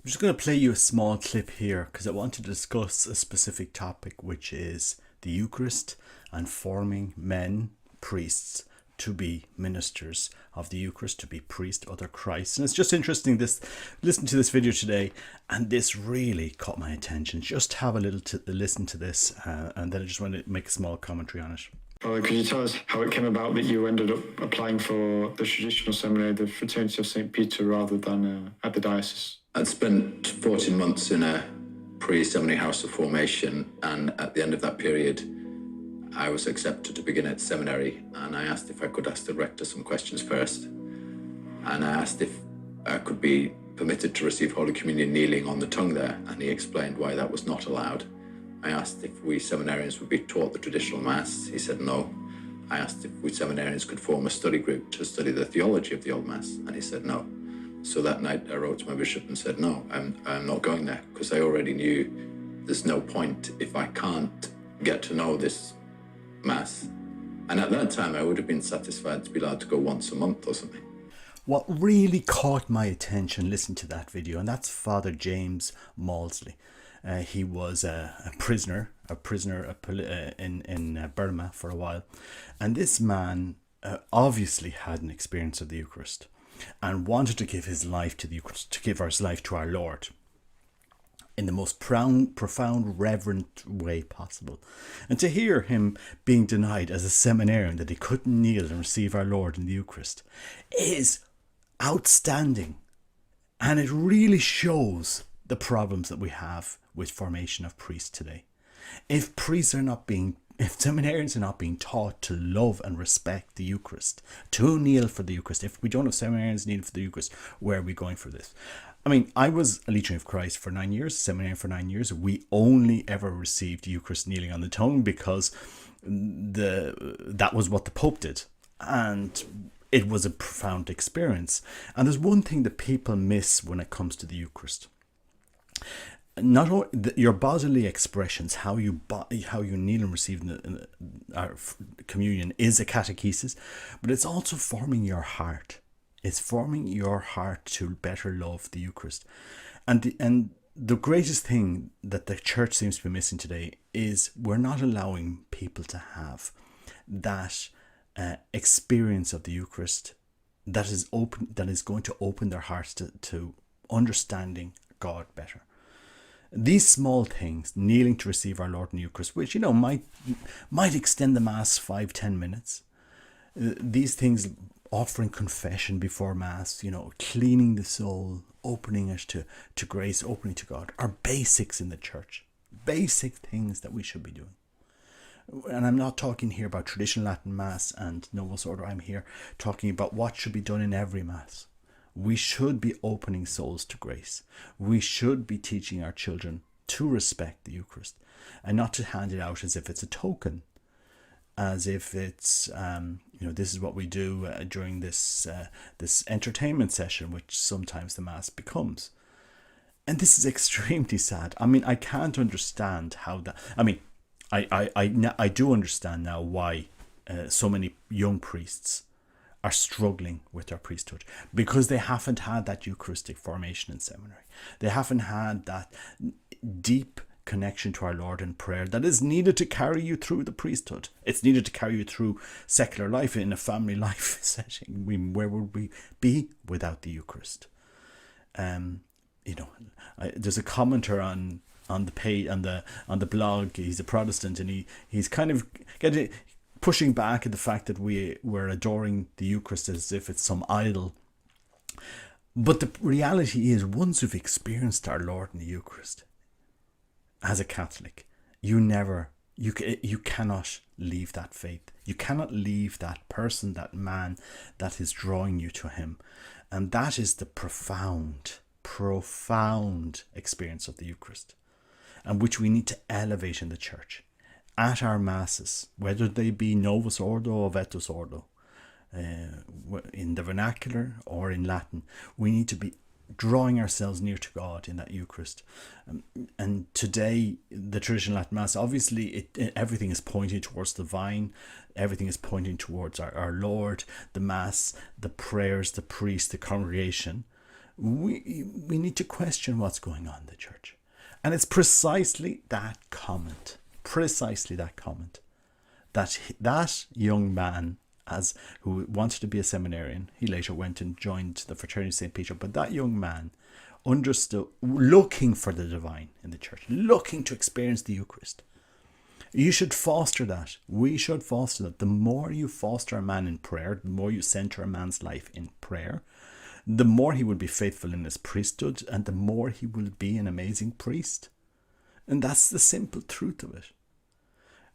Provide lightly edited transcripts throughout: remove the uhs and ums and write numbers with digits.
I'm just going to play you a small clip here because I want to discuss a specific topic, which is the Eucharist and forming men, priests, to be ministers of the Eucharist, to be priest, other Christ. And it's just interesting, listen to this video today, and this really caught my attention. Just have a little listen to this, and then I just want to make a small commentary on it. Could you tell us how it came about that you ended up applying for the traditional seminary, the Fraternity of St. Peter, rather than at the diocese? I'd spent 14 months in a pre-seminary house of formation, and at the end of that period, I was accepted to begin at seminary, and I asked if I could ask the rector some questions first. And I asked if I could be permitted to receive Holy Communion kneeling on the tongue there, and he explained why that was not allowed. I asked if we seminarians would be taught the traditional Mass. He said no. I asked if we seminarians could form a study group to study the theology of the Old Mass, and he said no. So that night I wrote to my bishop and said, no, I'm not going there, because I already knew there's no point if I can't get to know this Mass. And at that time I would have been satisfied to be allowed to go once a month or something. What really caught my attention, listen to that video, and that's Father James Mawdsley. He was a prisoner in Burma for a while, and this man obviously had an experience of the Eucharist and wanted to give his life to the Eucharist, to give his life to our Lord in the most profound, reverent way possible. And to hear him being denied as a seminarian that he couldn't kneel and receive our Lord in the Eucharist is outstanding, and it really shows the problems that we have with formation of priests today. If seminarians are not being taught to love and respect the Eucharist, to kneel for the Eucharist, if we don't have seminarians kneeling for the Eucharist, where are we going for this? I mean, I was a Legion of Christ for 9 years, seminarian for 9 years. We only ever received Eucharist kneeling on the tongue because that was what the Pope did. And it was a profound experience. And there's one thing that people miss when it comes to the Eucharist. Not only your bodily expressions, how you kneel and receive our communion is a catechesis, but it's also forming your heart. It's forming your heart to better love the Eucharist. And the greatest thing that the church seems to be missing today is we're not allowing people to have that experience of the Eucharist that is going to open their hearts to understanding God better. These small things, kneeling to receive our Lord in the Eucharist, which might extend the Mass 5-10 minutes. These things, offering confession before Mass, cleaning the soul, opening it to grace, opening to God, are basics in the church. Basic things that we should be doing. And I'm not talking here about traditional Latin Mass and Novus Ordo. I'm here talking about what should be done in every Mass. We should be opening souls to grace. We should be teaching our children to respect the Eucharist and not to hand it out as if it's a token, as if it's, this is what we do during this entertainment session, which sometimes the Mass becomes. And this is extremely sad. I mean, I can't understand how that... I mean, I do understand now why so many young priests are struggling with their priesthood, because they haven't had that Eucharistic formation in seminary. They haven't had that deep connection to our Lord in prayer that is needed to carry you through the priesthood. It's needed to carry you through secular life, in a family life setting. Where would we be without the Eucharist? There's a commenter on the page, on the blog. He's a Protestant, and he's kind of pushing back at the fact that we're adoring the Eucharist as if it's some idol. But the reality is, once you've experienced our Lord in the Eucharist, as a Catholic, you cannot leave that faith. You cannot leave that person, that man that is drawing you to him. And that is the profound experience of the Eucharist, and which we need to elevate in the church. At our Masses, whether they be Novus Ordo or Vetus Ordo, in the vernacular or in Latin, we need to be drawing ourselves near to God in that Eucharist. And today, the traditional Latin Mass, obviously everything is pointing towards the vine, everything is pointing towards our Lord, the Mass, the prayers, the priest, the congregation. we need to question what's going on in the church. And it's precisely that comment, that young man who wanted to be a seminarian. He later went and joined the Fraternity of St. Peter, but that young man understood, looking for the divine in the church, looking to experience the Eucharist. You should foster that. We should foster that. The more you foster a man in prayer, the more you center a man's life in prayer, the more he will be faithful in his priesthood, and the more he will be an amazing priest. And that's the simple truth of it.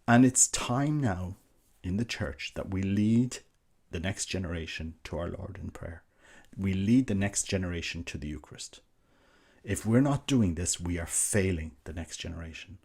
And it's time now in the church that we lead the next generation to our Lord in prayer. We lead the next generation to the Eucharist. If we're not doing this, we are failing the next generation.